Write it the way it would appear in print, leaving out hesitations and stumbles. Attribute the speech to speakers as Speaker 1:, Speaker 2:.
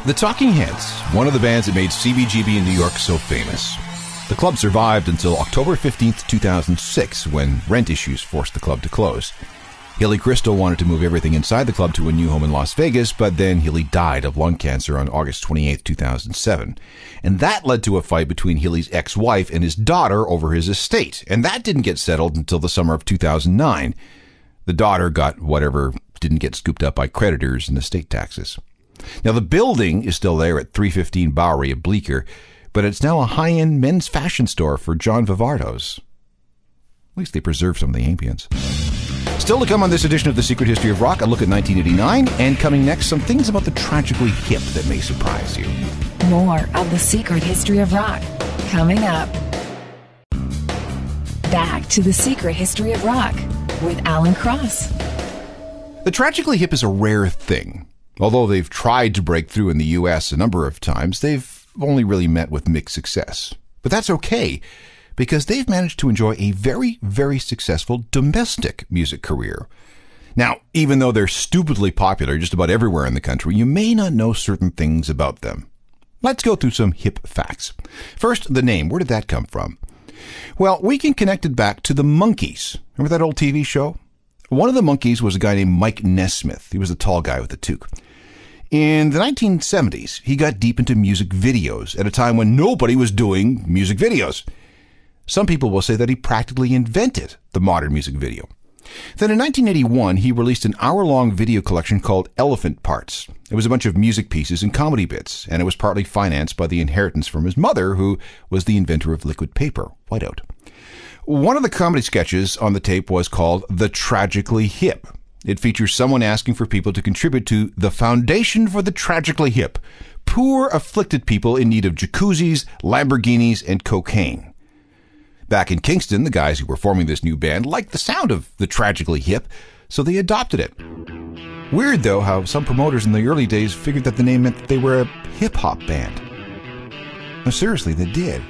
Speaker 1: The Talking Heads, one of the bands that made CBGB in New York so famous. The club survived until October 15th, 2006, when rent issues forced the club to close. Hilly Crystal wanted to move everything inside the club to a new home in Las Vegas, but then Hilly died of lung cancer on August 28th, 2007. And that led to a fight between Hilly's ex-wife and his daughter over his estate, and that didn't get settled until the summer of 2009. The daughter got whatever didn't get scooped up by creditors and estate taxes. Now, the building is still there at 315 Bowery at Bleecker, but it's now a high-end men's fashion store for John Vivartos. At least they preserve some of the ambience. Still to come on this edition of The Secret History of Rock, a look at 1989, and coming next, some things about the tragically hip that may surprise you.
Speaker 2: More of The Secret History of Rock, coming up. Back to The Secret History of Rock with Alan Cross.
Speaker 1: The tragically hip is a rare thing. Although they've tried to break through in the U.S. a number of times, they've only really met with mixed success. But that's okay, because they've managed to enjoy a very, very successful domestic music career. Now, even though they're stupidly popular just about everywhere in the country, you may not know certain things about them. Let's go through some hip facts. First, the name. Where did that come from? Well, we can connect it back to the Monkees. Remember that old TV show? One of the Monkees was a guy named Mike Nesmith. He was a tall guy with a toque. In the 1970s, he got deep into music videos at a time when nobody was doing music videos. Some people will say that he practically invented the modern music video. Then in 1981, he released an hour-long video collection called Elephant Parts. It was a bunch of music pieces and comedy bits, and it was partly financed by the inheritance from his mother, who was the inventor of liquid paper, whiteout. One of the comedy sketches on the tape was called The Tragically Hip. It features someone asking for people to contribute to the Foundation for the Tragically Hip, poor afflicted people in need of jacuzzis, Lamborghinis, and cocaine. Back in Kingston, the guys who were forming this new band liked the sound of The Tragically Hip, so they adopted it. Weird, though, how some promoters in the early days figured that the name meant that they were a hip-hop band. No, seriously, they did.